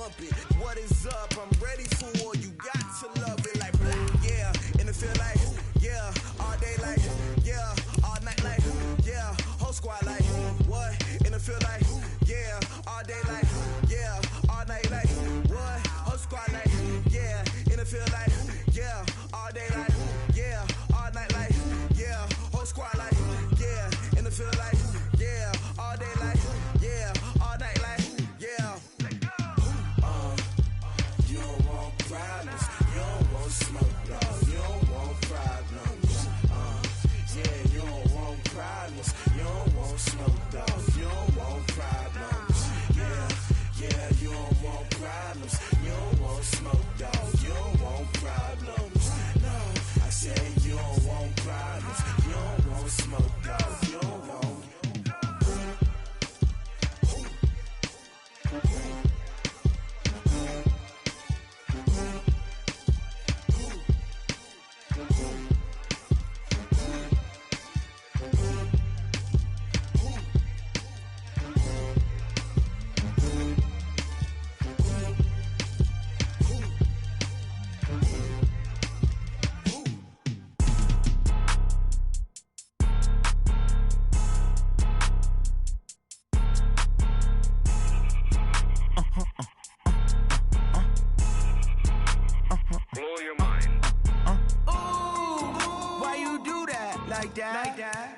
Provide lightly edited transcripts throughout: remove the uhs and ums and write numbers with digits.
bump it. What is up? I'm ready for war. You got to love it like, yeah. And it feel like, yeah. All day like, yeah. All night like, yeah. Whole squad like, what? And it feel like, yeah. All day like, yeah. All night like, what? Whole squad like, yeah. And it feel like, yeah. All day like, yeah. All night like, yeah. Whole squad like, yeah. And it feel like, yeah. All day like, yeah. All night like, yeah. You don't want problems. You don't want smoke, no. You don't want problems. Yeah, you don't want problems. You don't want smoke, dog. You don't want problems. Yeah, you don't want problems. You don't want smoke, dog. You don't want problems. No, I said you don't want problems. You don't want smoke, dog. You don't want.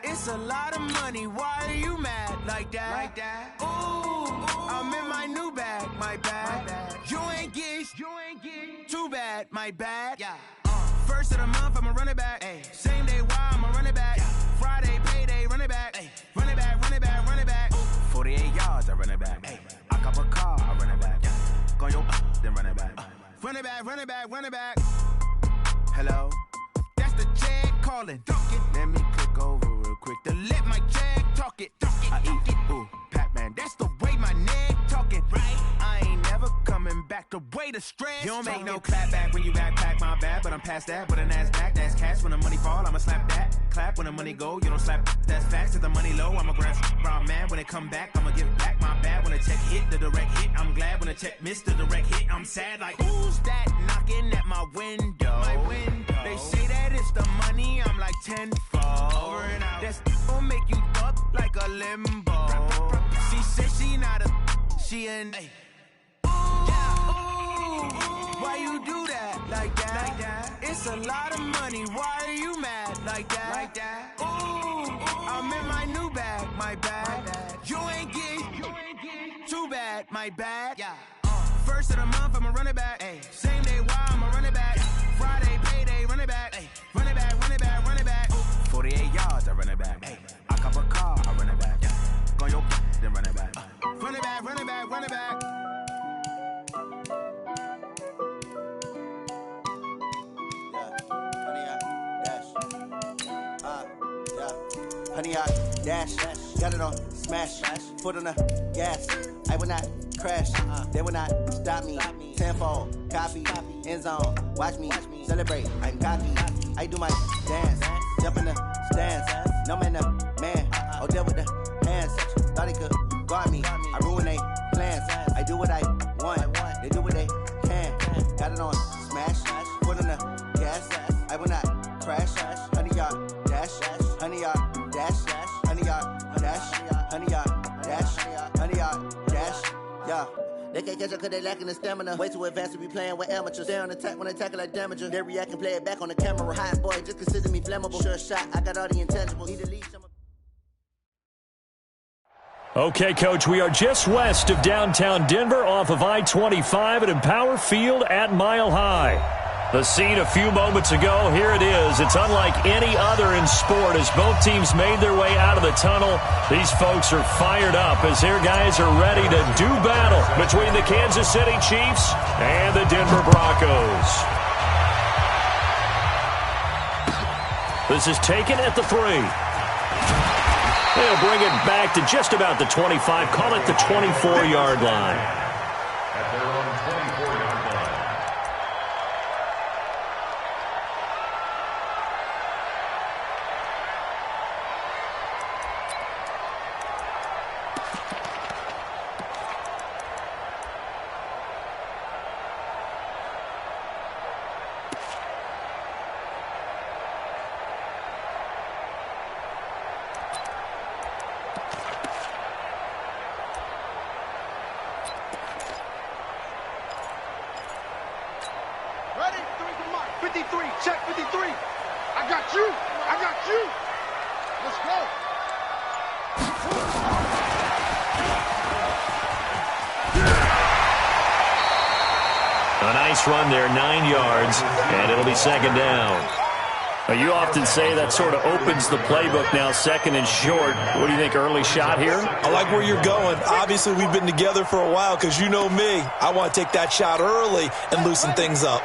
It's a lot of money, why are you mad like that? Ooh, I'm in my new bag, my bad. You ain't get too bad, my bad. Yeah. First of the month, I'ma run it back. Ay. Same day, why I'ma run it back. Yeah. Friday, payday, run it back. Ay. Run it back, run it back, run it back. 48 yards, I run it back. Ay. I cop a car, I run it back. Yeah. Go yo, then run it back. Run it back, run it back, run it back. Hello? That's the check calling. Let me click over real quick to let my check talk it. I eat it, ooh, Pac-Man. That's the way my neck talking. Right? I ain't never coming back. The way the stress. You don't make no clap back when you backpack, my bad. But I'm past that. But an ass back, that's cash. When the money fall, I'ma slap that. Clap when the money go, you don't slap. That's facts. If the money low, I'ma grab brown man. When it come back, I'ma give back my bad. When the check hit, the direct hit. I'm glad when the check missed the direct hit. I'm sad like, who's that knocking at my window? My window. They say that it's the money, I'm like tenfold. Over and out. That's gon' make you up like a limbo. She said she not a, she an. Why you do that like that? It's a lot of money, why are you mad like that? Ooh, I'm in my new bag, my bad. You ain't get too bad, my bad. Yeah. First of the month, I'ma run it back. Ay. Same day, why I'ma run it back. Friday, payday, run it back. Ay. Run it back, run it back, run it back. 48 yards, I run it back. Ay. I cop a car, I run it back. Yeah. Go yo, then run it back. Run it back, run it back, run it back. Honey, I dash, got it on smash, foot on the gas. I will not crash, they will not stop me. Tenfold, copy, end zone, watch me celebrate. I'm cocky, I do my dance, jump in the stands. No man, the man, oh, deal with the hands. Thought he could guard me, I ruin they plans. I do what I want, they do what they can. Got it on smash, foot on the gas. I will not crash, honey, y'all dash, honey, y'all. Dash, honey yard, dash, honey yard, dash, honey yard, dash, yeah. They can't catch up cause they lacking the stamina. Way too advanced to be playing with amateurs. They on attack when they tackle like damager. They react and play it back on the camera. Hot boy, just consider me flammable. Sure shot, I got all the intangibles. Need to leave some. Okay, Coach, we are just west of downtown Denver off of I-25 at Empower Field at Mile High. The scene a few moments ago, here it is. It's unlike any other in sport as both teams made their way out of the tunnel. These folks are fired up as their guys are ready to do battle between the Kansas City Chiefs and the Denver Broncos. This is taken at the 3. They'll bring it back to just about the 25, call it the 24-yard line. 53, check 53. I got you. I got you. Let's go. A nice run there, 9 yards, and it'll be second down. Now, you often say that sort of opens the playbook now, second and short. What do you think, early shot here? I like where you're going. Obviously, we've been together for a while because you know me. I want to take that shot early and loosen things up.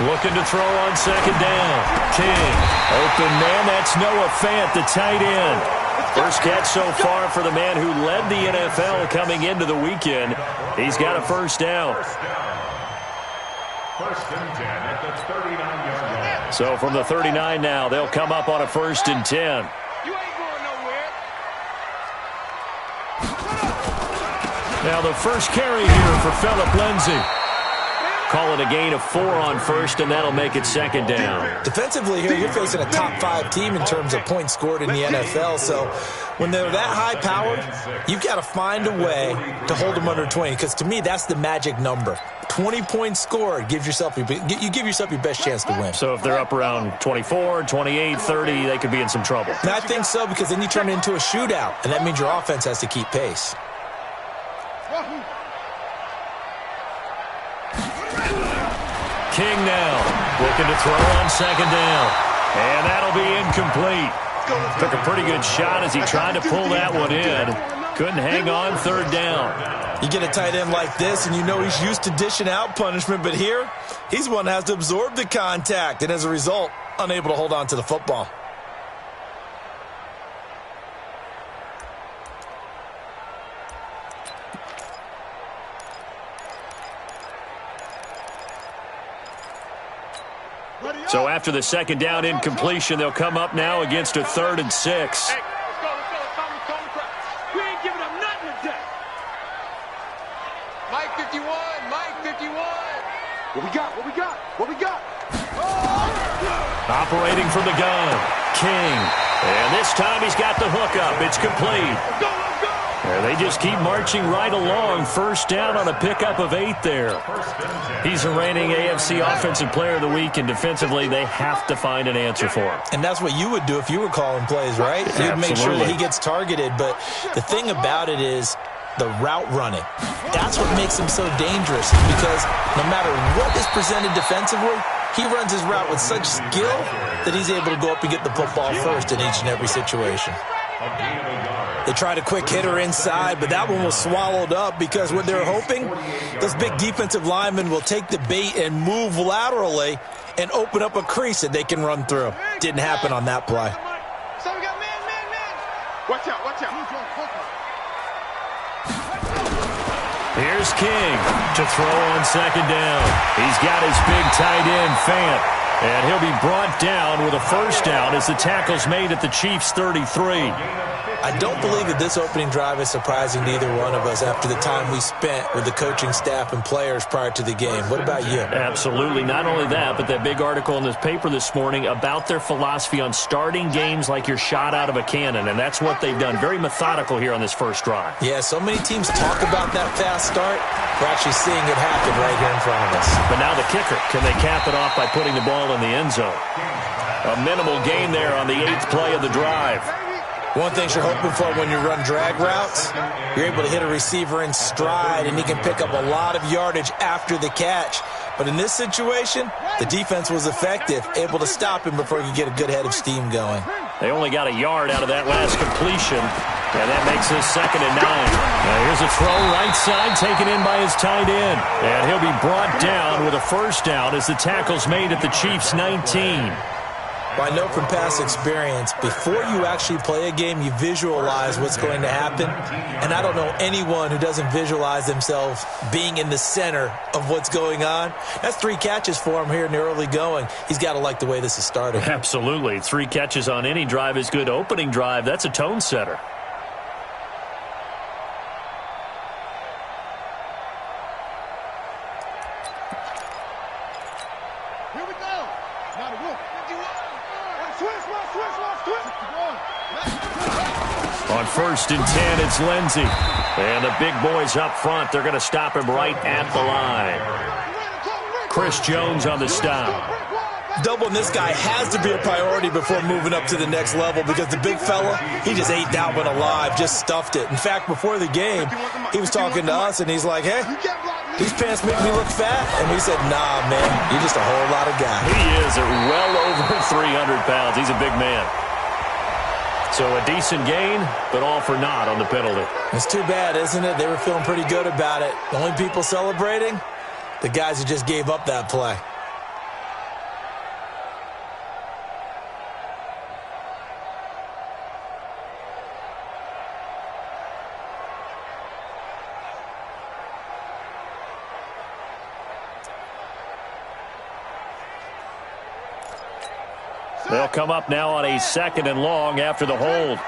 Looking to throw on second down. King. Open man. That's Noah Fant, the tight end. First catch so far for the man who led the NFL coming into the weekend. He's got a first down. First and 10 at the 39-yard line. So from the 39 now, they'll come up on a first and 10. You ain't going nowhere. Now the first carry here for Phillip Lindsay. Call it a gain of 4 on first, and that'll make it second down. Defensively here, you're facing a top-5 team in terms of points scored in the NFL. So when they're that high-powered, you've got to find a way to hold them under 20. Because to me, that's the magic number. 20 points scored, you give yourself your best chance to win. So if they're up around 24, 28, 30, they could be in some trouble. And I think so, because then you turn it into a shootout, and that means your offense has to keep pace. King now, looking to throw on second down. And that'll be incomplete. Took a pretty good shot as he tried to pull that one in. Couldn't hang on, third down. You get a tight end like this, and you know he's used to dishing out punishment, but here, he's one that has to absorb the contact, and as a result, unable to hold on to the football. So after the second down incompletion, they'll come up now against a 3rd and 6. Hey, let's go. We ain't giving up nothing today. Mike 51, Mike 51. What we got? Operating from the gun, King. And this time he's got the hook up. It's complete. Let's go. They just keep marching right along. First down on a pickup of 8 there. He's a reigning AFC Offensive Player of the Week, and defensively they have to find an answer for him. And that's what you would do if you were calling plays, right? You'd make sure that he gets targeted. But the thing about it is the route running. That's what makes him so dangerous, because no matter what is presented defensively, he runs his route with such skill that he's able to go up and get the football first in each and every situation. They tried a quick hitter inside, but that one was swallowed up because what they're hoping, those big defensive linemen will take the bait and move laterally and open up a crease that they can run through. Didn't happen on that play. So we got man. Watch out. Here's King to throw on second down. He's got his big tight end, Fant. And he'll be brought down with a first down as the tackle's made at the Chiefs' 33. I don't believe that this opening drive is surprising to either one of us after the time we spent with the coaching staff and players prior to the game. What about you? Absolutely. Not only that, but that big article in this paper this morning about their philosophy on starting games like you're shot out of a cannon, and that's what they've done. Very methodical here on this first drive. Yeah, so many teams talk about that fast start. We're actually seeing it happen right here in front of us. But now the kicker. Can they cap it off by putting the ball in the end zone? A minimal gain there on the 8th play of the drive. One thing you're hoping for when you run drag routes, you're able to hit a receiver in stride, and he can pick up a lot of yardage after the catch. But in this situation, the defense was effective, able to stop him before he could get a good head of steam going. They only got a yard out of that last completion, and that makes this 2nd and 9. Now here's a throw right side taken in by his tight end, and he'll be brought down with a first down as the tackle's made at the Chiefs' 19. Well, I know from past experience, before you actually play a game, you visualize what's going to happen. And I don't know anyone who doesn't visualize themselves being in the center of what's going on. That's 3 catches for him here in the early going. He's got to like the way this is starting. Absolutely. 3 catches on any drive is good. Opening drive, that's a tone setter. On 1st and 10, it's Lindsey. And the big boys up front, they're going to stop him right at the line. Chris Jones on the stop. Doubling this guy has to be a priority before moving up to the next level because the big fella, he just ate that one alive, just stuffed it. In fact, before the game, he was talking to us, and he's like, hey, these pants make me look fat. And we said, nah, man, you're just a whole lot of guy. He is at well over 300 pounds. He's a big man. So a decent gain, but all for naught on the penalty. It's too bad, isn't it? They were feeling pretty good about it. The only people celebrating, the guys who just gave up that play. They'll come up now on a 2nd and long after the hold.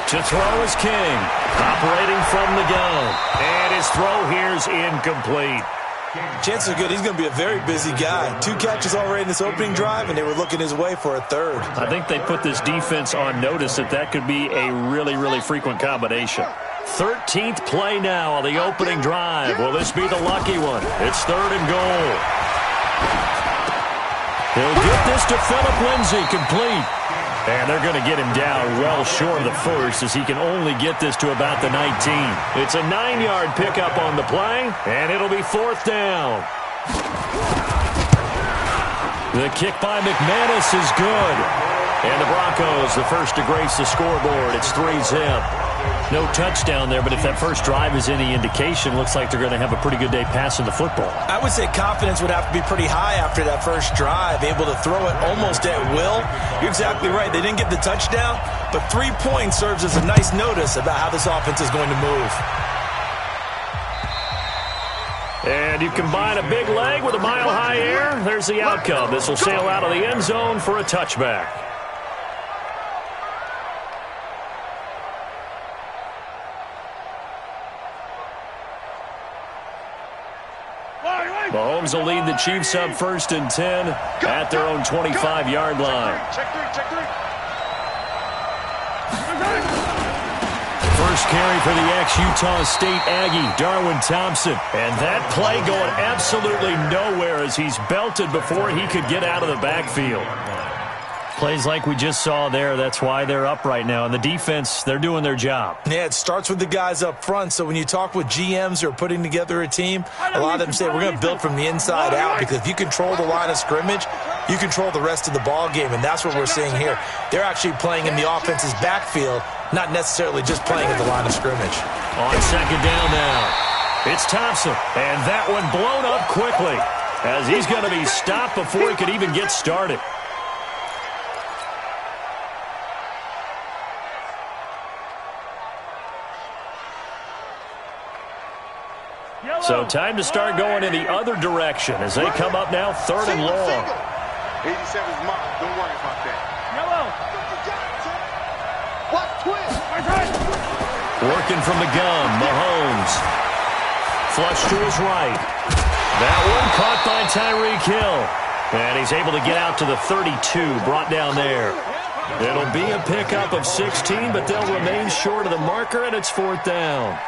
To throw is King, operating from the gun. And his throw here's incomplete. Chances are good he's going to be a very busy guy. 2 catches already in this opening drive, and they were looking his way for a 3rd. I think they put this defense on notice that could be a really, really frequent combination. 13th play now on the opening drive. Will this be the lucky one? It's 3rd and goal. He'll get this to Phillip Lindsay, complete. And they're going to get him down well short of the first as he can only get this to about the 19. It's a 9-yard pickup on the play, and it'll be 4th down. The kick by McManus is good. And the Broncos, the first to grace the scoreboard. It's 3-zip. No touchdown there, but if that first drive is any indication, looks like they're going to have a pretty good day passing the football. I would say confidence would have to be pretty high after that first drive, able to throw it almost at will. You're exactly right. They didn't get the touchdown, but 3 points serves as a nice notice about how this offense is going to move. And you combine a big leg with a mile-high air, there's the outcome. This will sail out of the end zone for a touchback. Mahomes will lead the Chiefs up 1st and 10 at their own 25-yard line. First carry for the ex-Utah State Aggie, Darwin Thompson. And that play going absolutely nowhere as he's belted before he could get out of the backfield. Plays like we just saw there, that's why they're up right now. And the defense, they're doing their job. Yeah, it starts with the guys up front. So when you talk with GMs who are putting together a team, a lot of them say we're going to build from the inside out, because if you control the line of scrimmage, you control the rest of the ball game, and that's what we're seeing here. They're actually playing in the offense's backfield, not necessarily just playing at the line of scrimmage. On 2nd down now, it's Thompson, and that one blown up quickly as he's going to be stopped before he could even get started. So time to start going in the other direction as they come up now 3rd and long. 87's mark. Don't worry about that. Working from the gun, Mahomes. Flush to his right. That one caught by Tyreek Hill. And he's able to get out to the 32, brought down there. It'll be a pickup of 16, but they'll remain short of the marker, and it's 4th down.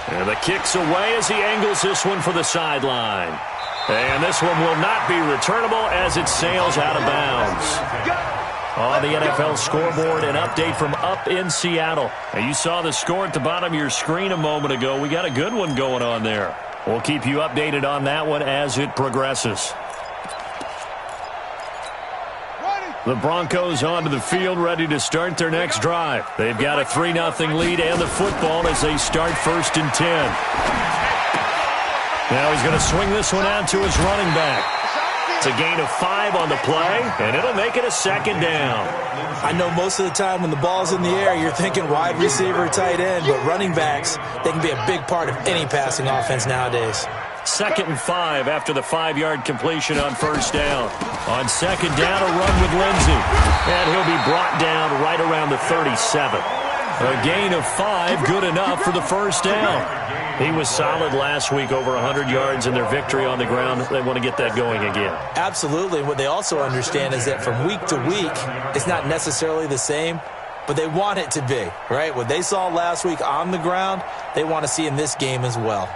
And the kick's away as he angles this one for the sideline. And this one will not be returnable as it sails out of bounds. On the NFL scoreboard, an update from up in Seattle. Now, you saw the score at the bottom of your screen a moment ago. We got a good one going on there. We'll keep you updated on that one as it progresses. The Broncos onto the field, ready to start their next drive. They've got a 3-0 lead and the football as they start 1st and 10. Now he's going to swing this one out to his running back. It's a gain of 5 on the play, and it'll make it a 2nd down. I know most of the time when the ball's in the air, you're thinking wide receiver, tight end, but running backs, they can be a big part of any passing offense nowadays. 2nd and 5 after the 5-yard completion on 1st down. On 2nd down, a run with Lindsey. And he'll be brought down right around the 37. A gain of 5, good enough for the first down. He was solid last week, over 100 yards in their victory on the ground. They want to get that going again. Absolutely. What they also understand is that from week to week, it's not necessarily the same, but they want it to be, right? What they saw last week on the ground, they want to see in this game as well.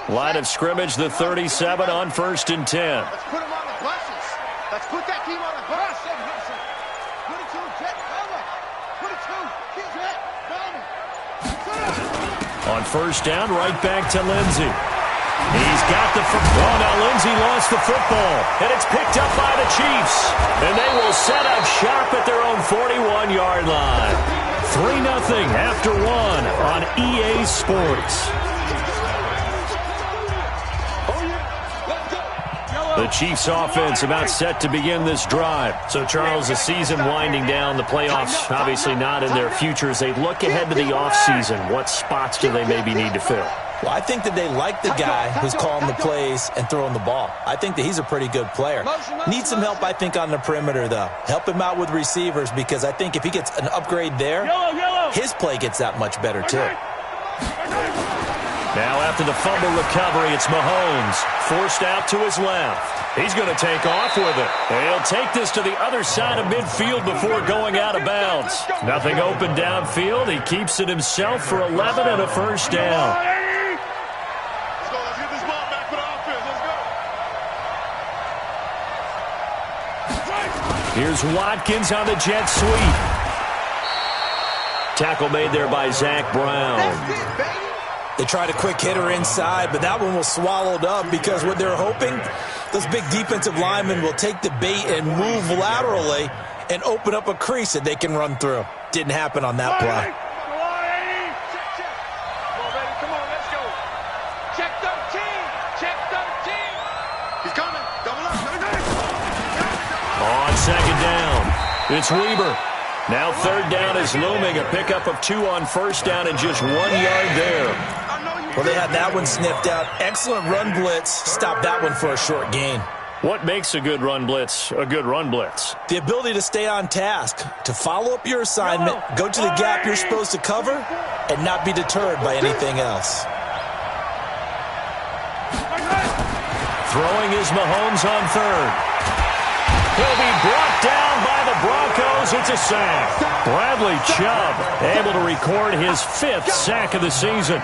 Line of scrimmage, the 37 on 1st and 10. Let's put them on the buses. Let's put that team on the bus. Put it to Jet Bama. Put it to Jet Bama. On 1st down, right back to Lindsey. He's got the football. Now Lindsey lost the football, and it's picked up by the Chiefs. And they will set up shop at their own 41-yard line. 3-0 after 1 on EA Sports. The Chiefs offense about set to begin this drive. So, Charles, the season winding down, the playoffs obviously not in their future. As they look ahead to the offseason, what spots do they maybe need to fill? Well, I think that they like the guy who's calling the plays and throwing the ball. I think that he's a pretty good player. Needs some help, I think, on the perimeter, though. Help him out with receivers, because I think if he gets an upgrade there, his play gets that much better, too. Now after the fumble recovery, it's Mahomes, forced out to his left. He's going to take off with it. And he'll take this to the other side of midfield before going out of bounds. Nothing open downfield. He keeps it himself for 11 and a first down. Let's get this ball back for the offense. Let's go. Here's Watkins on the jet sweep. Tackle made there by Zach Brown. They tried a quick hitter inside, but that one was swallowed up because what they're hoping, those big defensive linemen will take the bait and move laterally and open up a crease that they can run through. Didn't happen on that play. Come on, let's go. Check 13. Check 13. He's coming. Double up. On 2nd down, it's Weber. Now 3rd down is looming. A pickup of 2 on 1st down and just 1 yard there. Well, they had that one sniffed out. Excellent run blitz. Stop that one for a short gain. What makes a good run blitz a good run blitz? The ability to stay on task, to follow up your assignment, go to the gap you're supposed to cover, and not be deterred by anything else. Throwing is Mahomes on 3rd. He'll be brought down by the Broncos. It's a sack. Bradley Chubb able to record his 5th sack of the season.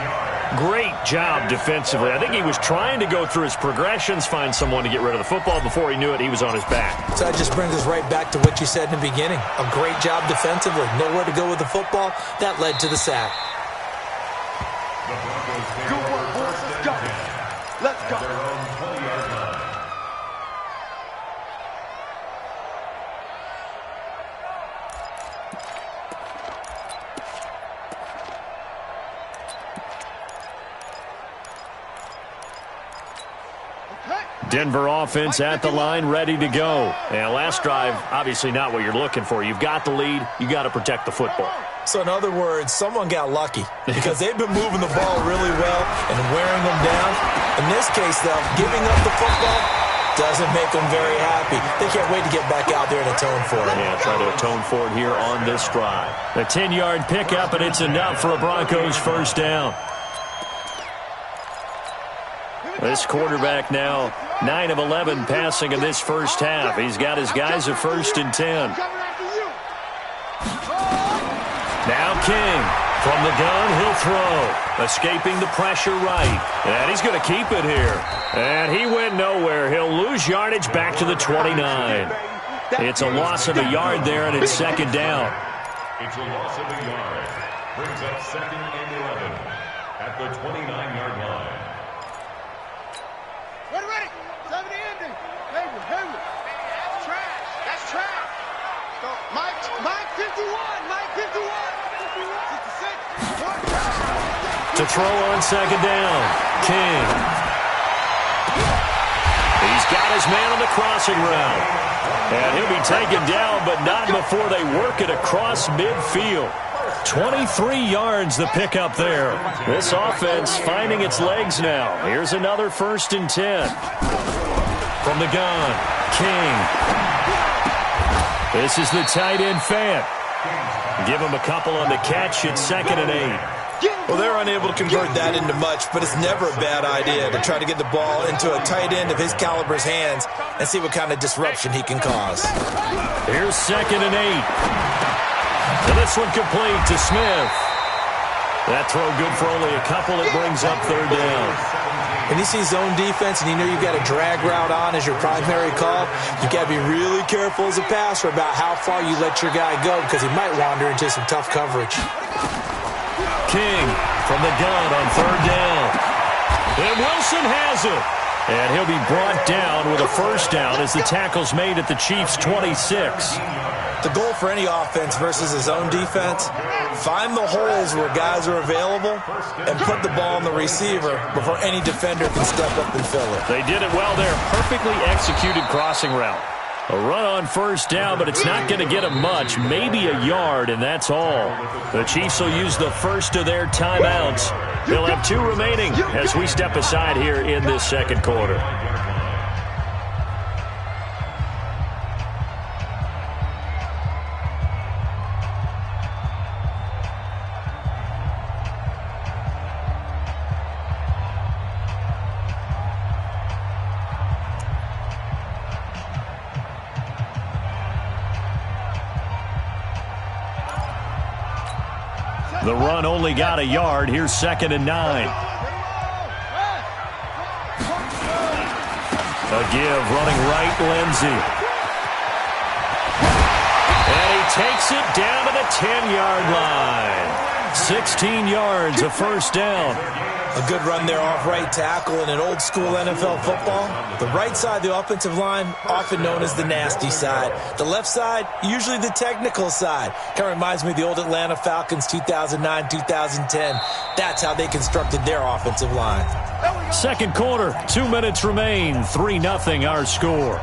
Great job defensively. I think he was trying to go through his progressions, find someone to get rid of the football. Before he knew it, he was on his back. So that just brings us right back to what you said in the beginning. A great job defensively. Nowhere to go with the football. That led to the sack. Good work, boys. Let's go. Let's go. Denver offense at the line, ready to go. And last drive, obviously not what you're looking for. You've got the lead. You got to protect the football. So in other words, someone got lucky because they've been moving the ball really well and wearing them down. In this case, though, giving up the football doesn't make them very happy. They can't wait to get back out there and atone for it. Yeah, try to atone for it here on this drive. A 10-yard pickup, and it's enough for a Broncos first down. This quarterback now 9 of 11 passing in this first half. He's got his guys at 1st and 10. Now King from the gun, he'll throw. Escaping the pressure right. And he's going to keep it here. And he went nowhere. He'll lose yardage back to the 29. It's a loss of a yard there, and it's 2nd down. It's a loss of a yard. Brings up 2nd and 11 at the 29-yard line. Ready. 70 ending. Hayward. That's trash. That's trash. So, Mike 51. Mike 51. 56. To throw on 2nd down. King. He's got his man on the crossing route. And he'll be taken down, but not before they work it across midfield. 23 yards the pickup there. This offense finding its legs now. Here's another 1st and 10. From the gun, King. This is the tight end Fant. Give him a couple on the catch. It's 2nd and 8. Well, they're unable to convert that into much, but it's never a bad idea to try to get the ball into a tight end of his caliber's hands and see what kind of disruption he can cause. Here's 2nd and 8. And this one complete to Smith. That throw good for only a couple. It brings up 3rd down. When you see zone defense and you know you've got a drag route on as your primary call, you've got to be really careful as a passer about how far you let your guy go because he might wander into some tough coverage. King from the gun on 3rd down. And Wilson has it. And he'll be brought down with a 1st down as the tackle's made at the Chiefs' 26. The goal for any offense versus a zone defense, find the holes where guys are available and put the ball on the receiver before any defender can step up and fill it. They did it well there. Perfectly executed crossing route. A run on 1st down, but it's not going to get them much. Maybe a yard, and that's all. The Chiefs will use the first of their timeouts. They'll have 2 remaining as we step aside here in this 2nd quarter. The run only got a yard. Here's 2nd and 9. A give running right, Lindsey. And he takes it down to the 10-yard line. 16 yards, a 1st down. A good run there off right tackle in an old-school NFL football. The right side of the offensive line, often known as the nasty side. The left side, usually the technical side. Kind of reminds me of the old Atlanta Falcons 2009-2010. That's how they constructed their offensive line. 2nd quarter, 2 minutes remain. 3-0 our score.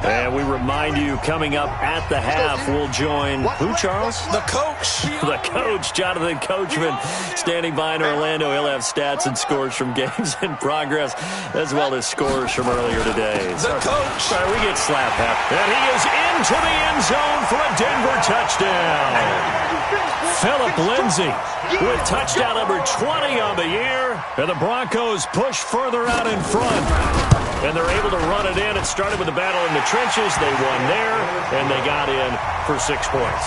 And we remind you, coming up at the half, we'll join who, Charles? The coach. The coach, Jonathan Coachman, standing by in Orlando. He'll have stats and scores from games in progress, as well as scores from earlier today. The coach. Sorry, we get slapped half. And he is into the end zone for a Denver touchdown. Philip Lindsay with touchdown number 20 on the year. And the Broncos push further out in front. And they're able to run it in. It started with a battle in the trenches. They won there, and they got in for 6 points.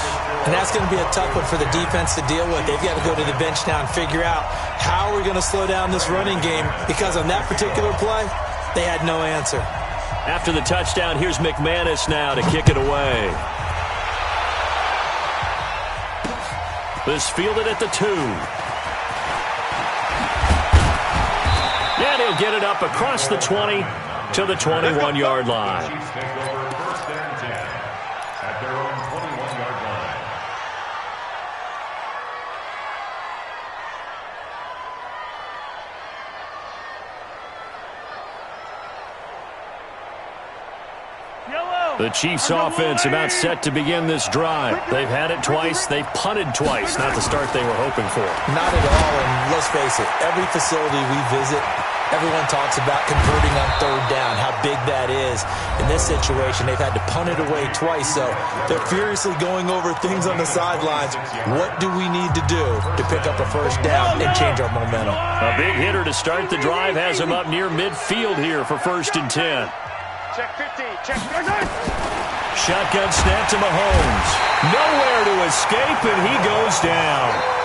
And that's going to be a tough one for the defense to deal with. They've got to go to the bench now and figure out how are we going to slow down this running game, because on that particular play, they had no answer. After the touchdown, here's McManus now to kick it away. This fielded at the 2. And he'll get it up across the 20 to the 21-yard line. Chiefs take over 1st and 10 at their own 21-yard line. The Chiefs offense about set to begin this drive. They've had it twice. They've punted twice. Not the start they were hoping for. Not at all, and let's face it, every facility we visit, everyone talks about converting on 3rd down, how big that is. In this situation, they've had to punt it away twice, so they're furiously going over things on the sidelines. What do we need to do to pick up a 1st down and change our momentum? A big hitter to start the drive has him up near midfield here for 1st and 10. Check 50. Check 50. Shotgun snap to Mahomes. Nowhere to escape, and he goes down.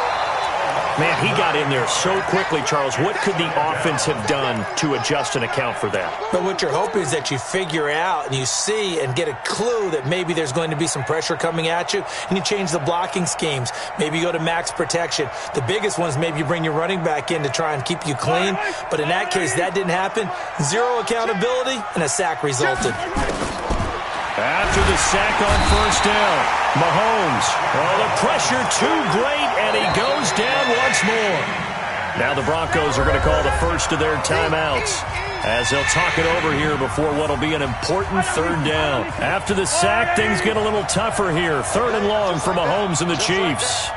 Man, he got in there so quickly, Charles. What could the offense have done to adjust and account for that? But what you're hoping is that you figure out and you see and get a clue that maybe there's going to be some pressure coming at you, and you change the blocking schemes. Maybe you go to max protection. The biggest one is maybe you bring your running back in to try and keep you clean. But in that case, that didn't happen. 0 accountability, and a sack resulted. After the sack on 1st down, Mahomes. Oh, the pressure too great, and he goes down once more. Now the Broncos are going to call the first of their timeouts as they'll talk it over here before what will be an important third down. After the sack, things get a little tougher here. 3rd and long for Mahomes and the Chiefs.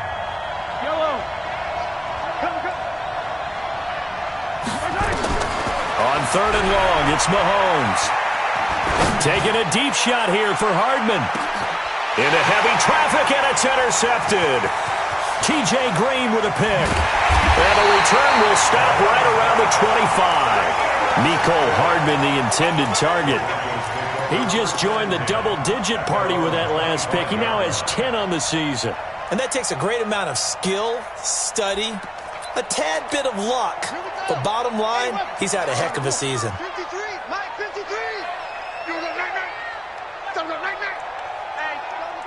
On 3rd and long, it's Mahomes. Taking a deep shot here for Hardman. Into heavy traffic, and it's intercepted. T.J. Green with a pick. And the return will stop right around the 25. Mecole Hardman, the intended target. He just joined the double-digit party with that last pick. He now has 10 on the season. And that takes a great amount of skill, study, a tad bit of luck. But bottom line, he's had a heck of a season. 53, Mike, 53. You look night-night.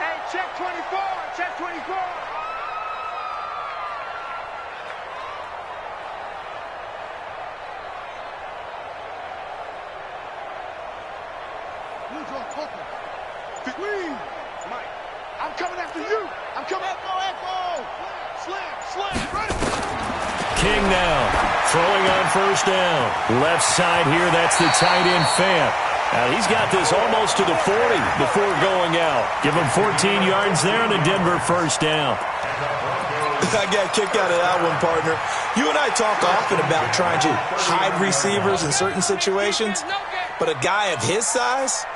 Hey, check 24, check 24. Mike, I'm coming after you. I'm coming. Echo. Slam. Ready. King now, throwing on first down. Left side here, that's the tight end Fant. Now he's got this almost to the 40 before going out. Give him 14 yards there and a Denver first down. I got kicked out of that one, partner. You and I talk often about trying to hide receivers in certain situations, but a guy of his size,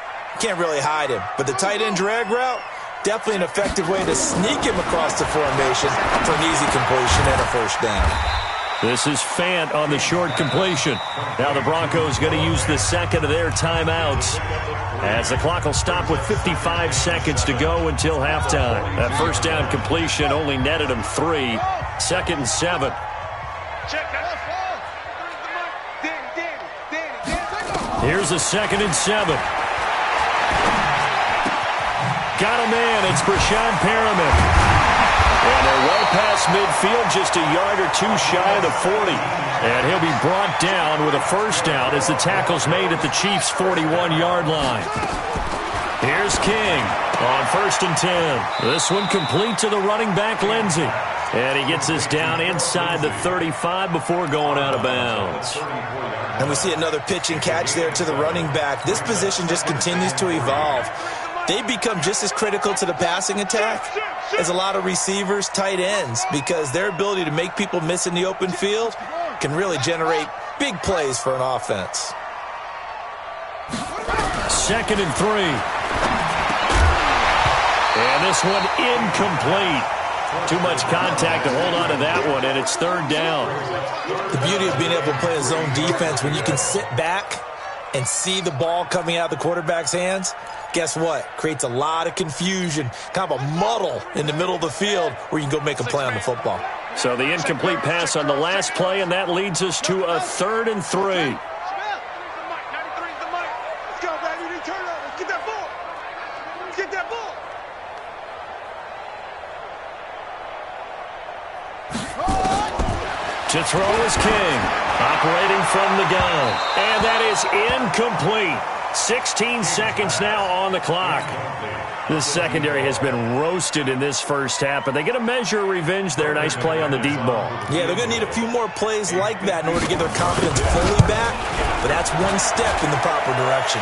can't really hide him. But the tight end drag route, definitely an effective way to sneak him across the formation for an easy completion and a first down. This is Fant on the short completion. Now the Broncos going to use the second of their timeouts as the clock will stop with 55 seconds to go until halftime. That first down completion only netted him 3. 2nd and 7. Here's a 2nd and 7. Got a man. It's Brashad Perriman. And they're well past midfield, just a yard or two shy of the 40. And he'll be brought down with a first down as the tackle's made at the Chiefs' 41-yard line. Here's King on 1st and 10. This one complete to the running back, Lindsey. And he gets us down inside the 35 before going out of bounds. And we see another pitch and catch there to the running back. This position just continues to evolve. They become just as critical to the passing attack as a lot of receivers, tight ends, because their ability to make people miss in the open field can really generate big plays for an offense. 2nd and 3. And this one incomplete. Too much contact to hold on to that one, and it's 3rd down. The beauty of being able to play a zone defense, when you can sit back and see the ball coming out of the quarterback's hands, guess what? Creates a lot of confusion, kind of a muddle in the middle of the field where you can go make a play on the football. So the incomplete pass on the last play, and that leads us to a 3rd and 3. Let's go, baby. Turn over. Let's get that ball. Let's get that ball. To throw is King, operating from the gun. And that is incomplete. 16 seconds now on the clock. This secondary has been roasted in this first half, but they get a measure of revenge there. Nice play on the deep ball. Yeah, they're going to need a few more plays like that in order to get their confidence fully back, but that's one step in the proper direction.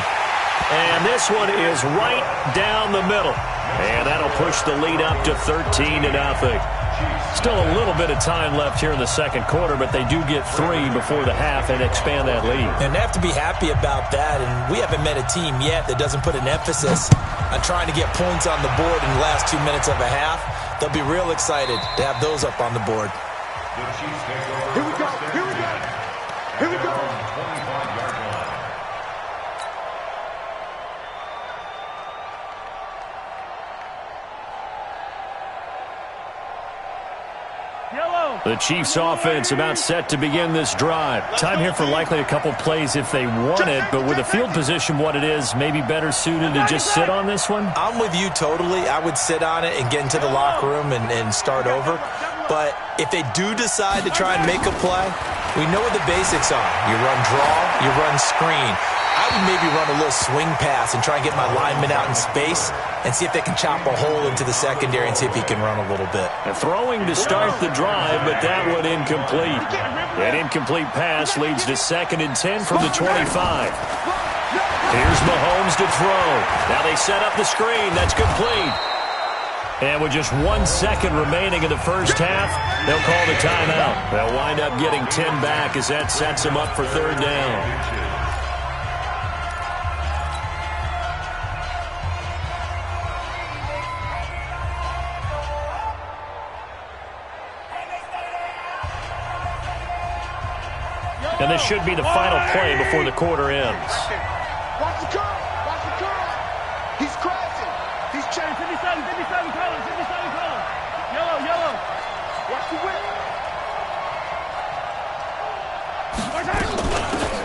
And this one is right down the middle. And that'll push the lead up to 13-0. Still a little bit of time left here in the second quarter, but they do get 3 before the half and expand that lead. And they have to be happy about that, and we haven't met a team yet that doesn't put an emphasis on trying to get points on the board in the last 2 minutes of a half. They'll be real excited to have those up on the board. Here we go. Here we go. Here we go. The Chiefs offense about set to begin this drive. Time here for likely a couple plays if they want it, but with the field position what it is, maybe better suited to just sit on this one? I'm with you totally. I would sit on it and get into the locker room and start over. But if they do decide to try and make a play, we know what the basics are. You run draw, you run screen. I would maybe run a little swing pass and try and get my lineman out in space and see if they can chop a hole into the secondary and see if he can run a little bit. Throwing to start the drive, but that one incomplete. An incomplete pass leads to 2nd and 10 from the 25. Here's Mahomes to throw. Now they set up the screen. That's complete. And with just 1 second remaining in the first half, they'll call the timeout. They'll wind up getting 10 back as that sets them up for 3rd down. And this should be the final play before the quarter ends. Watch the curl. Watch the curl. He's crashing. He's changing. 57 colors. 57 colors. Yellow. Watch the whip.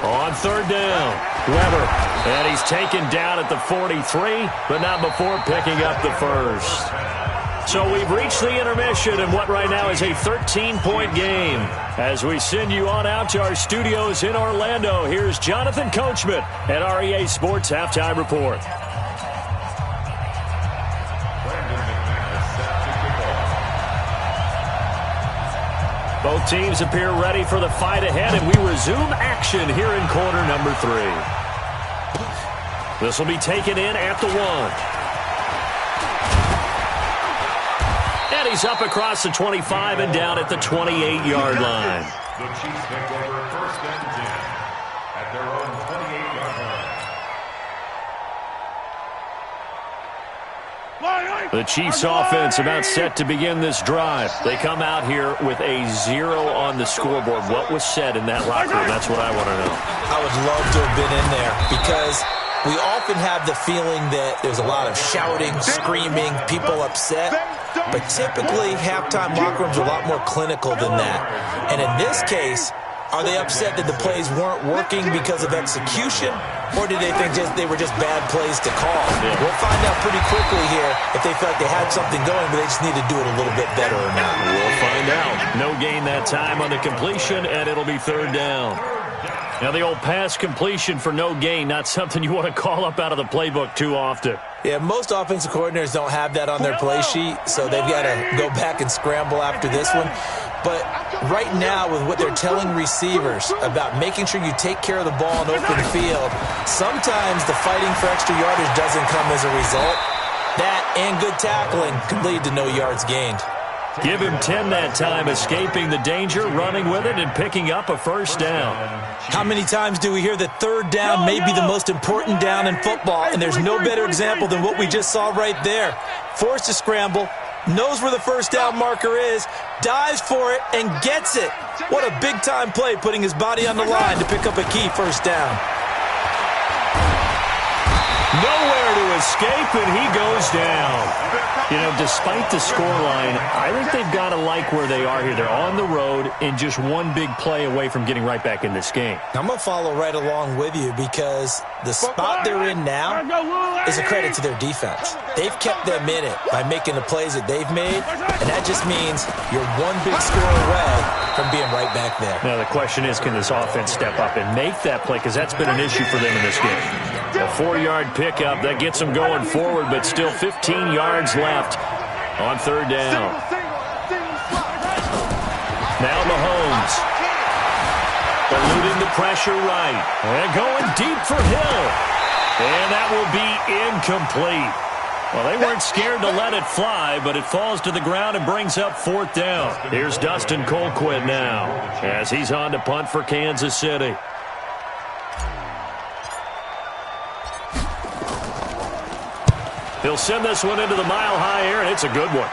On 3rd down, Weber. And he's taken down at the 43, but not before picking up the first. So we've reached the intermission in what right now is a 13-point game. As we send you on out to our studios in Orlando, here's Jonathan Coachman at REA Sports Halftime Report. Both teams appear ready for the fight ahead, and we resume action here in quarter number 3. This will be taken in at the 1. And he's up across the 25 and down at the 28-yard line. The Chiefs take over 1st and 10 at their own 28-yard line. The Chiefs offense about set to begin this drive. They come out here with a 0 on the scoreboard. What was said in that locker room? That's what I want to know. I would love to have been in there because we often have the feeling that there's a lot of shouting, screaming, people upset. But typically, halftime locker rooms are a lot more clinical than that. And in this case, are they upset that the plays weren't working because of execution? Or did they think they were just bad plays to call? Yeah. We'll find out pretty quickly here if they felt like they had something going, but they just need to do it a little bit better or not. We'll find out. No gain that time on the completion, and it'll be 3rd down. Now, the old pass completion for no gain, not something you want to call up out of the playbook too often. Yeah, most offensive coordinators don't have that on their play sheet, so they've got to go back and scramble after this one. But right now, with what they're telling receivers about making sure you take care of the ball in open field, sometimes the fighting for extra yardage doesn't come as a result. That and good tackling can lead to no yards gained. Give him 10 that time, escaping the danger, running with it, and picking up a 1st down. How many times do we hear that 3rd down may be the most important down in football, and there's no better example than what we just saw right there. Forced to scramble, knows where the 1st down marker is, dives for it, and gets it. What a big-time play, putting his body on the line to pick up a key 1st down. Nowhere to escape, and he goes down. You know, despite the scoreline, I think they've got to like where they are here. They're on the road and just one big play away from getting right back in this game. I'm going to follow right along with you because the spot they're in now is a credit to their defense. They've kept them in it by making the plays that they've made, and that just means you're one big score away from being right back there. Now, the question is, can this offense step up and make that play? Because that's been an issue for them in this game. A 4-yard pickup, that gets them going forward, but still 15 yards left on 3rd down. Now Mahomes. Eluding the pressure right. And going deep for Hill. And that will be incomplete. Well, they weren't scared to let it fly, but it falls to the ground and brings up 4th down. Here's Dustin Colquitt now as he's on to punt for Kansas City. He'll send this one into the mile-high air, and it's a good one.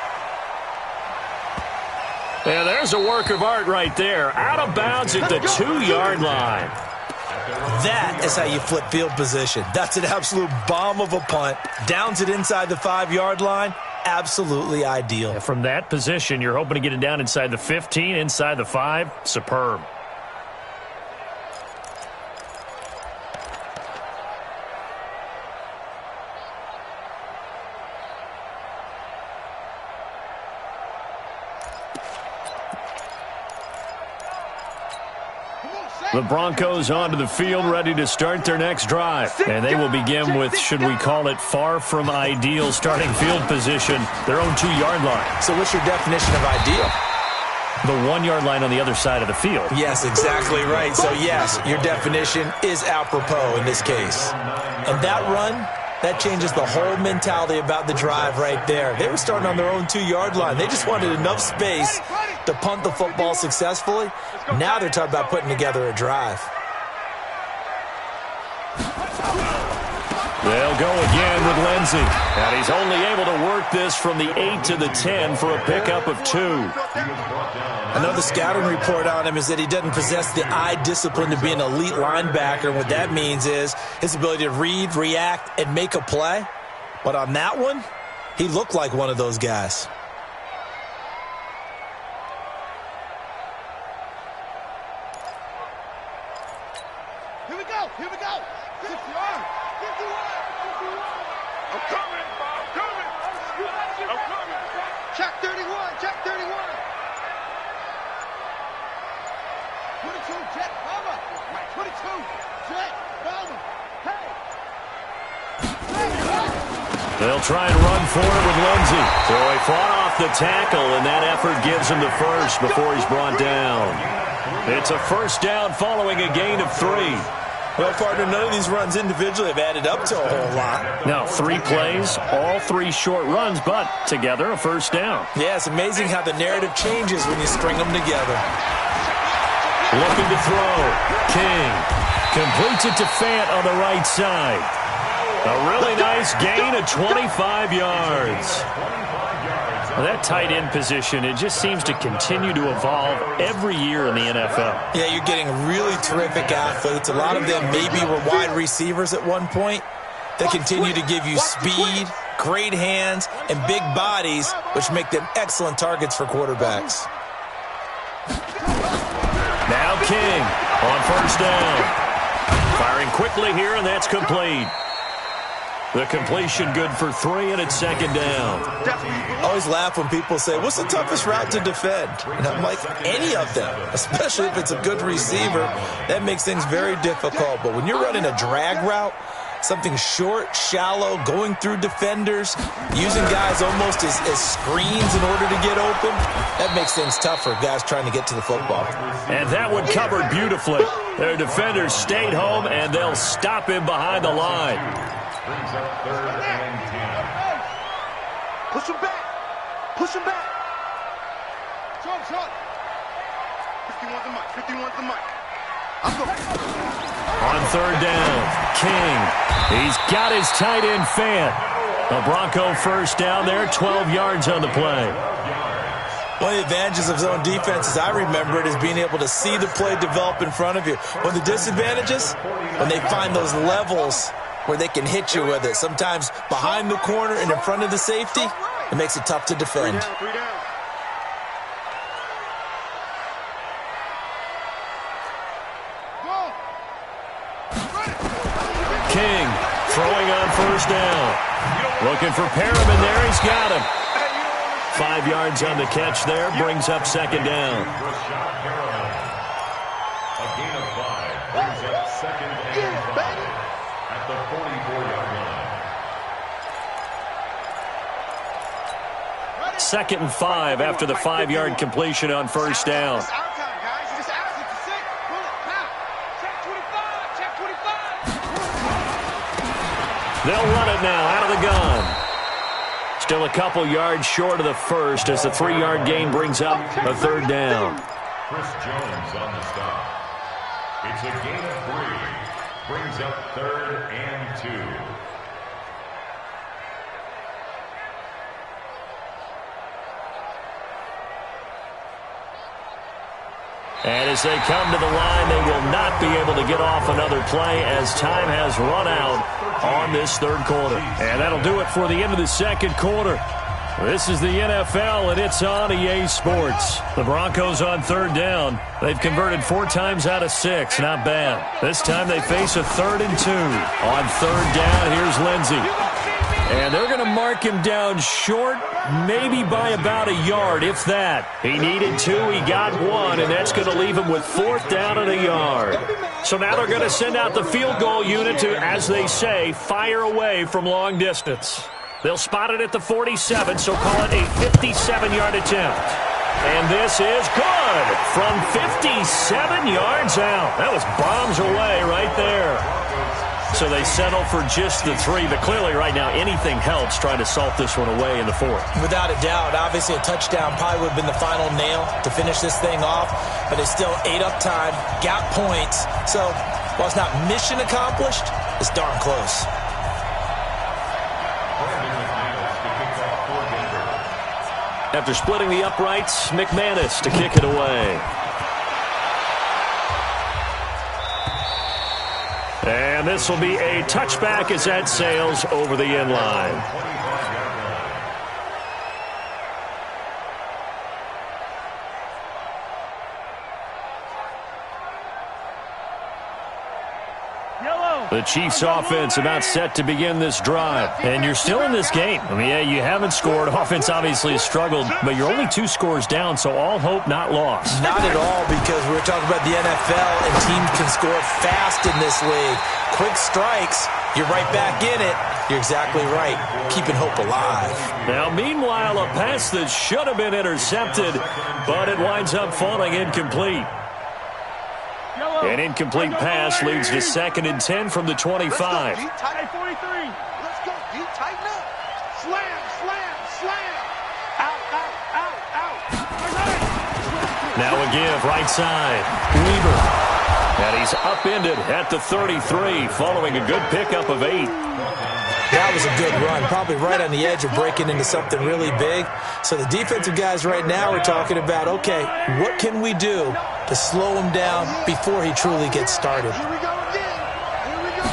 And there's a work of art right there. Out of bounds at the 2-yard line. That is how you flip field position. That's an absolute bomb of a punt. Downs it inside the 5-yard line. Absolutely ideal. From that position, you're hoping to get it down inside the 15, inside the 5. Superb. The Broncos onto the field, ready to start their next drive. And they will begin with, should we call it, far from ideal starting field position, their own 2-yard line. So what's your definition of ideal? The 1 yard line on the other side of the field. Yes, exactly right. So, yes, your definition is apropos in this case. And that run, that changes the whole mentality about the drive right there. They were starting on their own 2 yard line. They just wanted enough space to punt the football successfully. Now they're talking about putting together a drive. They'll go again with Lindsey. And he's only able to work this from the 8 to the 10 for a pickup of 2. Another scouting report on him is that he doesn't possess the eye discipline to be an elite linebacker. And what that means is his ability to read, react, and make a play. But on that one, he looked like one of those guys. Here we go. Here we go. 51. 51. I'm coming. I'm coming. I'm coming. Check 31. Check 31. 22. Jet Bomber. Right. 22. Jet Bomber. Hey. They'll try and run for it with Lindsey. So he fought off the tackle, and that effort gives him the first before he's brought down. It's a first down following a gain of 3. Well, partner, none of these runs individually have added up to a whole lot. Now, 3 plays, all 3 short runs, but together a first down. Yeah, it's amazing how the narrative changes when you string them together. Looking to throw. King completes it to Fant on the right side. A really nice gain of 25 yards. Well, that tight end position, it just seems to continue to evolve every year in the NFL. Yeah, you're getting really terrific athletes. A lot of them maybe were wide receivers at one point. They continue to give you speed, great hands, and big bodies, which make them excellent targets for quarterbacks. Now King on first down. Firing quickly here, and that's complete. The completion good for 3, and it's second down. I always laugh when people say, what's the toughest route to defend? And I'm like, any of them, especially if it's a good receiver. That makes things very difficult. But when you're running a drag route, something short, shallow, going through defenders, using guys almost as screens in order to get open, that makes things tough for guys trying to get to the football. And that one covered beautifully. Their defenders stayed home, and they'll stop him behind the line. Brings up 3rd and 10. Push him back. Push him back. Short, short. 51's the mic. 51's the mic. I'm going. On third down, King. He's got his tight end Fant. A Bronco first down there, 12 yards on the play. One of the advantages of zone defense, as I remember it, is being able to see the play develop in front of you. One of the disadvantages, when they find those levels where they can hit you with it. Sometimes behind the corner and in front of the safety, it makes it tough to defend. 3 down. King throwing on first down. Looking for Perriman there. He's got him. 5 yards on the catch there. Brings up second down. A gain of 5 brings up 2nd and 5 at the 44-yard line. 2nd and 5 after the 5-yard completion on first down. It's our time, guys. You just asked it to sit. Pull it. Now. Check 25. Check 25. They'll run it now out of the gun. Still a couple yards short of the first as the 3-yard gain brings up a third down. Chris Jones on the stop. It's a gain of 3. Brings up 3rd and 2. And as they come to the line, they will not be able to get off another play as time has run out on this third quarter. And that'll do it for the end of the second quarter. This is the NFL, and it's on EA Sports. The Broncos on third down. They've converted 4 times out of 6. Not bad. This time they face a 3rd and 2. On third down, here's Lindsey. And they're going to mark him down short, maybe by about a yard, if that. He needed 2, he got 1, and that's going to leave him with 4th down and a yard. So now they're going to send out the field goal unit to, as they say, fire away from long distance. They'll spot it at the 47, so call it a 57-yard attempt. And this is good from 57 yards out. That was bombs away right there. So they settle for just the 3, but clearly right now anything helps trying to salt this one away in the 4th. Without a doubt, obviously a touchdown probably would have been the final nail to finish this thing off, but it's still ate up time, got points. So while it's not mission accomplished, it's darn close. After splitting the uprights, McManus to kick it away. And this will be a touchback as that sails over the end line. The Chiefs offense about set to begin this drive. And you're still in this game. I mean, yeah, you haven't scored. Offense obviously has struggled, but you're only 2 scores down, so all hope not lost. Not at all, because we're talking about the NFL, and teams can score fast in this league. Quick strikes, you're right back in it. You're exactly right. Keeping hope alive. Now, meanwhile, a pass that should have been intercepted, but it winds up falling incomplete. An incomplete pass leads to 2nd and 10 from the 25. Let's go, D, tighten. 43. Let's go, D, tighten up. Slam, slam, slam. Out, out, out, out. Now a give, right side. Weaver. And he's upended at the 33, following a good pickup of 8. That was a good run, probably right on the edge of breaking into something really big. So the defensive guys right now are talking about, okay, what can we do to slow him down before he truly gets started? Here we go again. Here we go.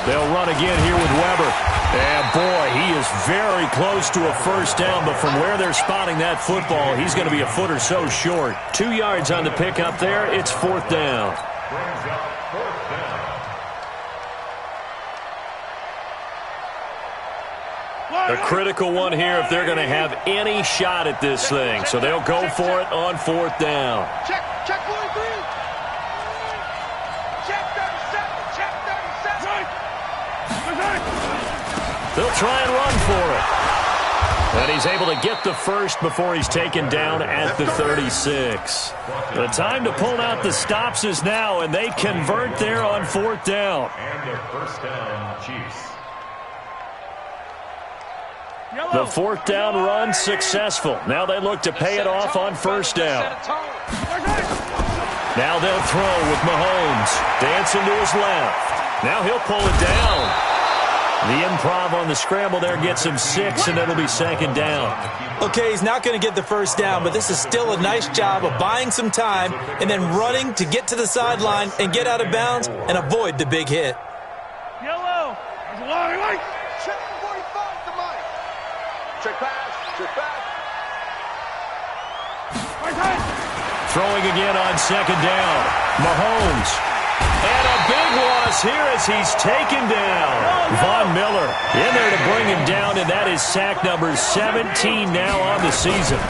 They'll run again here with Weber. And boy, he is very close to a first down, but from where they're spotting that football, he's going to be a foot or so short. 2 yards on the pickup there. It's 4th down. A critical one here if they're going to have any shot at this thing. So they'll go for it on 4th down. Check 43. Check 37. Check 37. They'll try and run for it. And he's able to get the first before he's taken down at the 36. The time to pull out the stops is now, and they convert there on 4th down. And their first down, Chiefs. The 4th down run successful. Now they look to pay it off on 1st down. Now they'll throw with Mahomes. Dancing to his left. Now he'll pull it down. The improv on the scramble there gets him 6, and it'll be 2nd down. Okay, he's not going to get the first down, but this is still a nice job of buying some time and then running to get to the sideline and get out of bounds and avoid the big hit. Yellow. Check 45 to Mike. Check pass. Check pass. Throwing again on 2nd down. Mahomes. And a big loss here as he's taken down. Von Miller in there to bring him down, and that is sack number 17 now on the season.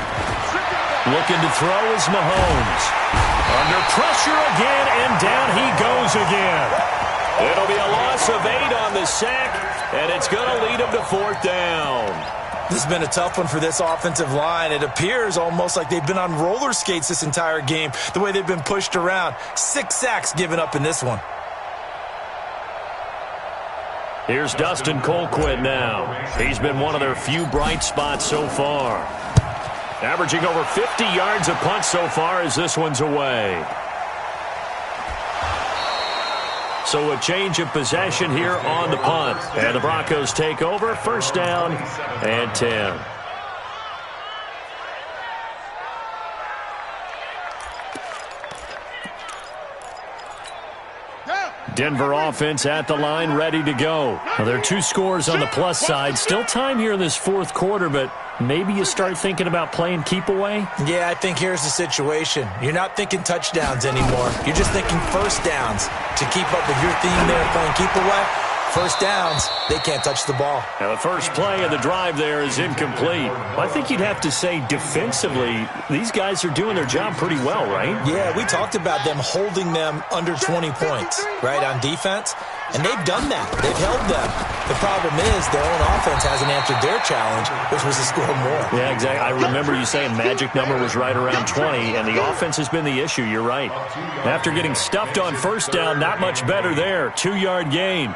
Looking to throw is Mahomes. Under pressure again, and down he goes again. It'll be a loss of 8 on the sack, and it's going to lead him to 4th down. This has been a tough one for this offensive line. It appears almost like they've been on roller skates this entire game, the way they've been pushed around. 6 sacks given up in this one. Here's Dustin Colquitt now. He's been one of their few bright spots so far. Averaging over 50 yards a punt so far as this one's away. So a change of possession here on the punt. And the Broncos take over. 1st down and 10. Denver offense at the line, ready to go. Now, there are 2 scores on the plus side. Still time here in this 4th quarter, but maybe you start thinking about playing keep away? Yeah, I think here's the situation. You're not thinking touchdowns anymore. You're just thinking first downs. To keep up with your theme there, playing keep away, first downs, they can't touch the ball. Now, the first play of the drive there is incomplete. I think you'd have to say defensively, these guys are doing their job pretty well, right? Yeah, we talked about them holding them under 20 points, right, on defense. And they've done that. They've held them. The problem is their own offense hasn't answered their challenge, which was to score more. Yeah, exactly. I remember you saying magic number was right around 20, and the offense has been the issue. You're right. After getting stuffed on first down, not much better there. 2-yard gain.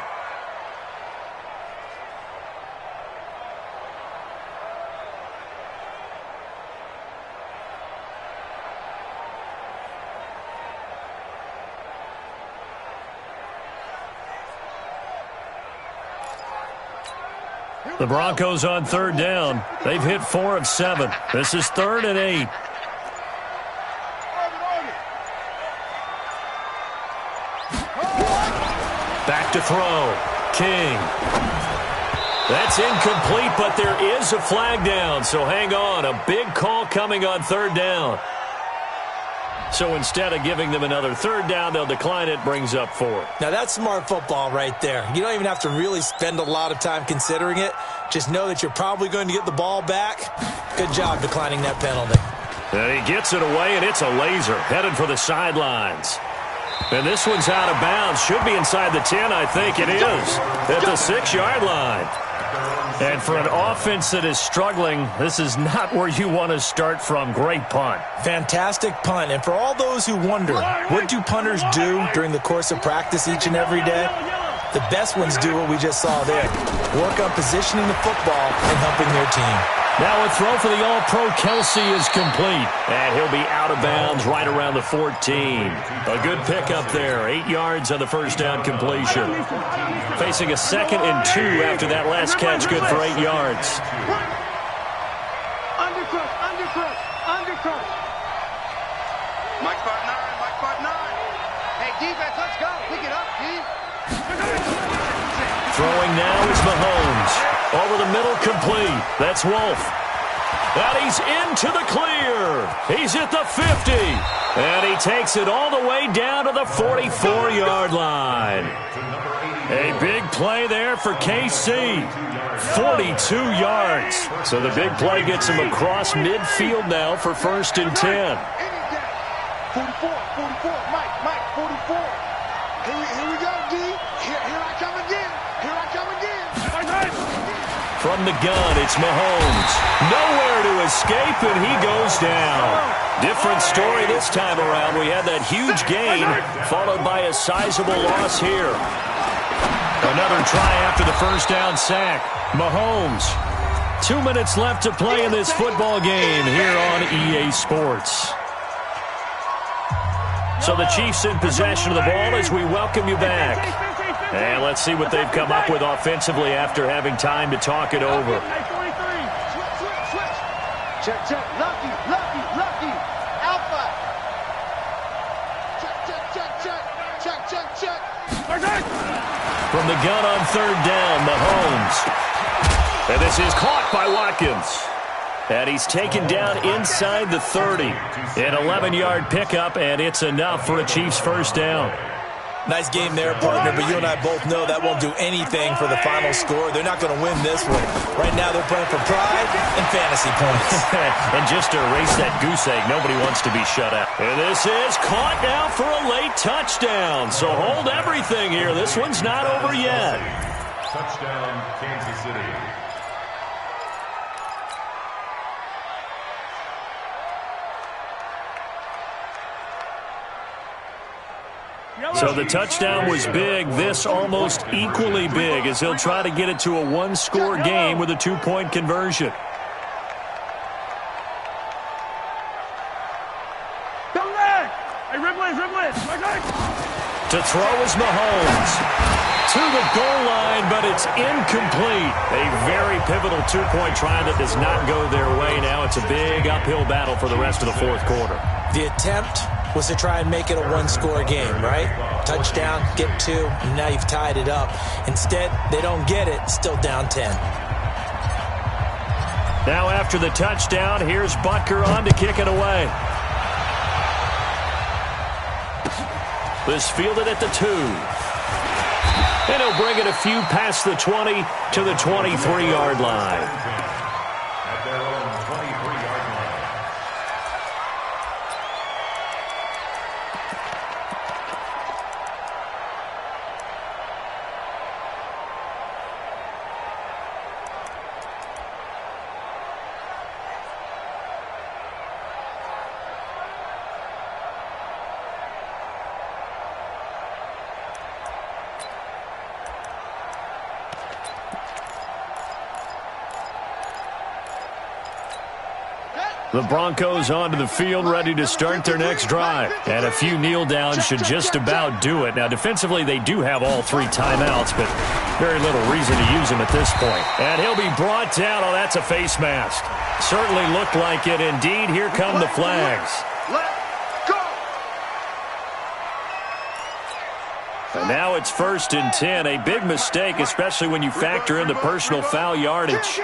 The Broncos on third down. They've hit 4 of 7. This is 3rd and 8. Back to throw. King. That's incomplete, but there is a flag down, so hang on. A big call coming on third down. So instead of giving them another third down, they'll decline it, brings up 4. Now, that's smart football right there. You don't even have to really spend a lot of time considering it. Just know that you're probably going to get the ball back. Good job declining that penalty. And he gets it away, and it's a laser headed for the sidelines. And this one's out of bounds. Should be inside the 10, I think it is. At the 6-yard line. And for an offense that is struggling, this is not where you want to start from. Great punt. Fantastic punt. And for all those who wonder, what do punters do during the course of practice each and every day? The best ones do what we just saw there. Work on positioning the football and helping their team. Now a throw for the All-Pro Kelsey is complete. And he'll be out of bounds right around the 14. A good pickup there. 8 yards on the first down completion. Facing a 2nd and 2 after that last catch. Good for 8 yards. Undercut. Mike spot 9. Hey, defense, let's go. Pick it up, D. Throwing now is Mahomes. Over the middle, complete. That's Wolf. And he's into the clear. He's at the 50. And he takes it all the way down to the 44-yard line. A big play there for KC. 42 yards. So the big play gets him across midfield now for 1st and 10. 44, Mike, 44. Here we go, D. Here I come again. From the gun, it's Mahomes. Nowhere to escape, and he goes down. Different story this time around. We had that huge gain, followed by a sizable loss here. Another try after the first down sack. Mahomes. 2 minutes left to play in this football game here on EA Sports. So the Chiefs in possession of the ball as we welcome you back. And let's see what they've come up with offensively after having time to talk it over. Check. Lucky. Alpha. Check. From the gun on third down, Mahomes. And this is caught by Watkins. And he's taken down inside the 30. An 11-yard pickup, and it's enough for a Chiefs first down. Nice game there, partner, but you and I both know that won't do anything for the final score. They're not going to win this one. Right now they're playing for pride and fantasy points. And just to erase that goose egg, nobody wants to be shut out. And this is caught now for a late touchdown. So hold everything here. This one's not over yet. Touchdown, Kansas City. So the touchdown was big. This almost equally big as he'll try to get it to a one-score game with a two-point conversion. To throw is Mahomes. To the goal line, but it's incomplete. A very pivotal two-point try that does not go their way. Now it's a big uphill battle for the rest of the fourth quarter. The attempt was to try and make it a one-score game, right? Touchdown, get 2, and now you've tied it up. Instead, they don't get it, still down 10. Now after the touchdown, here's Butker on to kick it away. This fielded at the 2. And he'll bring it a few past the 20 to the 23-yard line. At their own 23-yard line. The Broncos onto the field, ready to start their next drive. And a few kneel downs should just about do it. Now, defensively, they do have all 3 timeouts, but very little reason to use them at this point. And he'll be brought down. Oh, that's a face mask. Certainly looked like it. Indeed, here come the flags. And now it's 1st and 10. A big mistake, especially when you factor in the personal foul yardage.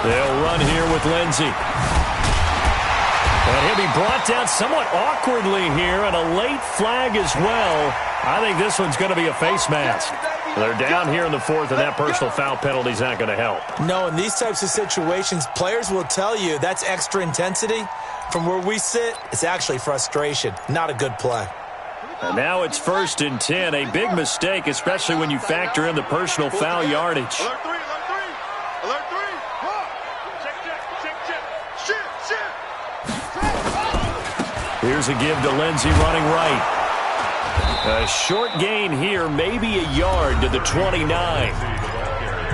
They'll run here with Lindsey. And he'll be brought down somewhat awkwardly here, and a late flag as well. I think this one's going to be a face mask. They're down here in the 4th, and that personal foul penalty is not going to help. No, in these types of situations, players will tell you that's extra intensity. From where we sit, it's actually frustration. Not a good play. And now it's 1st and 10. A big mistake, especially when you factor in the personal foul yardage. Alert 3, alert 3. Alert 3. Here's a give to Lindsey running right. A short gain here, maybe a yard to the 29.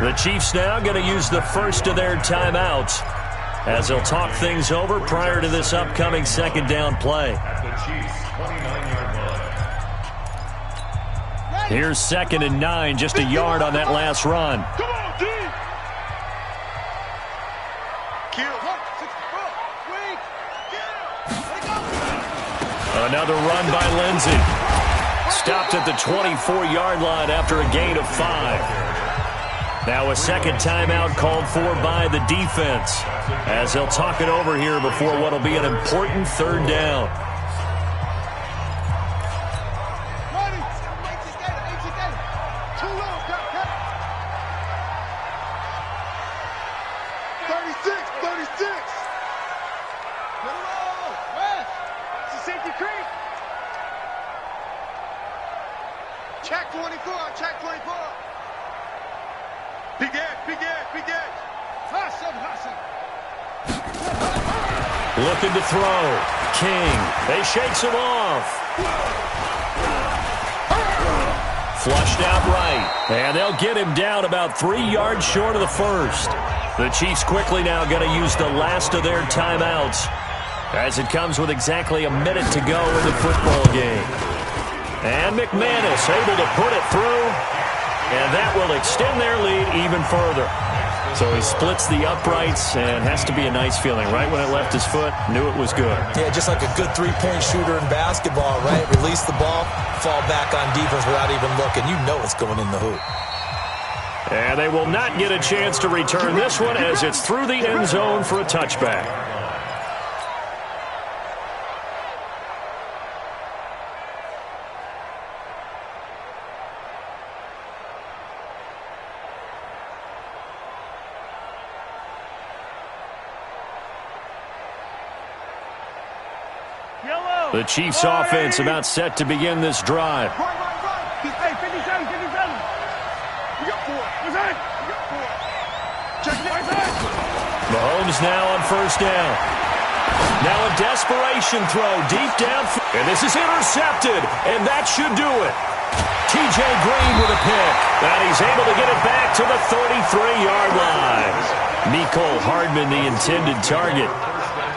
The Chiefs now going to use the first of their timeouts as they'll talk things over prior to this upcoming 2nd down play. Here's 2nd and 9, just a yard on that last run. Come on, D. Another run by Lindsey. Stopped at the 24-yard line after a gain of 5. Now a 2nd timeout called for by the defense as they'll talk it over here before what will be an important 3rd down. Check 24, check 24. Big edge. Hustle. Looking to throw. King. They shakes him off. Flushed out right. And they'll get him down about 3 yards short of the 1st. The Chiefs quickly now going to use the last of their timeouts as it comes with exactly a minute to go in the football game. And McManus able to put it through, and that will extend their lead even further. So he splits the uprights, and has to be a nice feeling. Right when it left his foot, knew it was good. Yeah, just like a good 3-point shooter in basketball, right? Release the ball, fall back on defense without even looking. You know it's going in the hoop. And they will not get a chance to return this one as it's through the end zone for a touchback. The Chiefs offense about set to begin this drive. Hey, 57. We got 4. Check Mahomes now on 1st down. Now a desperation throw deep down. And this is intercepted, and that should do it. T.J. Green with a pick. And he's able to get it back to the 33-yard line. Mecole Hardman, the intended target.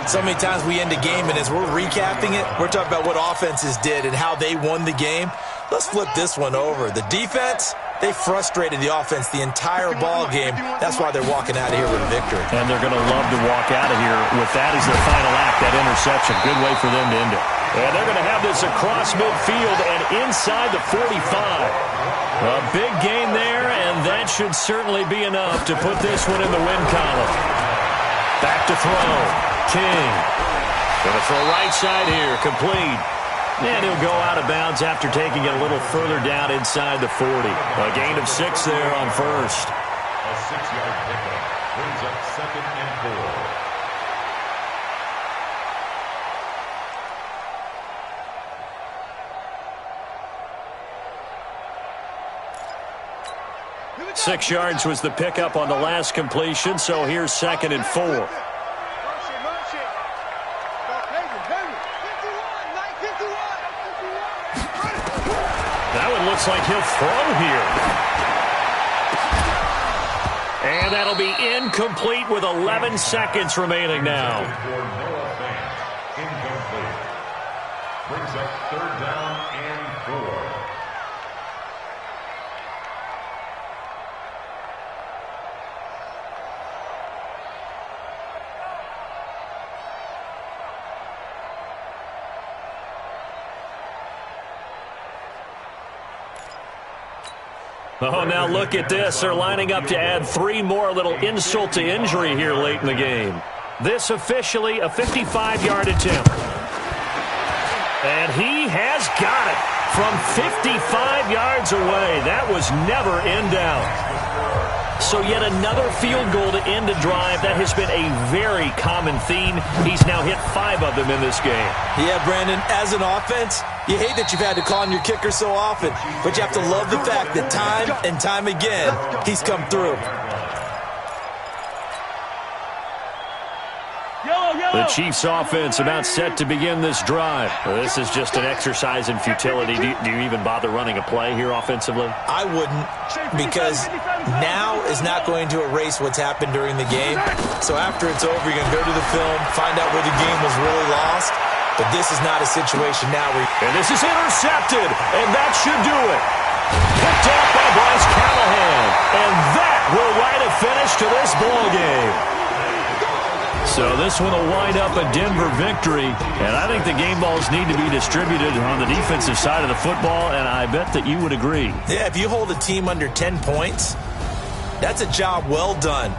So many times we end a game, and as we're recapping it, we're talking about what offenses did and how they won the game. Let's flip this one over. The defense, they frustrated the offense the entire ball game. That's why they're walking out of here with a victory. And they're going to love to walk out of here with that as their final act, that interception. Good way for them to end it. And they're going to have this across midfield and inside the 45. A big gain there, and that should certainly be enough to put this one in the win column. Back to throw. King. Going to throw right side here. Complete. And he'll go out of bounds after taking it a little further down inside the 40. A gain of 6 there on 1st. A 6-yard pickup brings up 2nd and 4. 6 yards was the pickup on the last completion, so here's 2nd and 4. That one looks like he'll throw here. And that'll be incomplete with 11 seconds remaining now. Incomplete. Brings up 3rd down and 4. Oh, now look at this. They're lining up to add 3 more, little insult to injury here late in the game. This officially a 55-yard attempt. And he has got it from 55 yards away. That was never in doubt. So yet another field goal to end a drive. That has been a very common theme. He's now hit 5 of them in this game. Yeah, Brandon, as an offense, you hate that you've had to call on your kicker so often, but you have to love the fact that time and time again, he's come through. The Chiefs offense about set to begin this drive. Well, this is just an exercise in futility. Do you even bother running a play here offensively? I wouldn't, because now is not going to erase what's happened during the game. So after it's over, you're going to go to the film, find out where the game was really lost. But this is not a situation now where... And this is intercepted, and that should do it. Picked off by Bryce Callahan. And that will write a finish to this ball game. So this one will wind up a Denver victory. And I think the game balls need to be distributed on the defensive side of the football, and I bet that you would agree. Yeah, if you hold a team under 10 points, that's a job well done.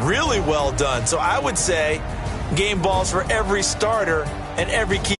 Really well done. So I would say game balls for every starter and every key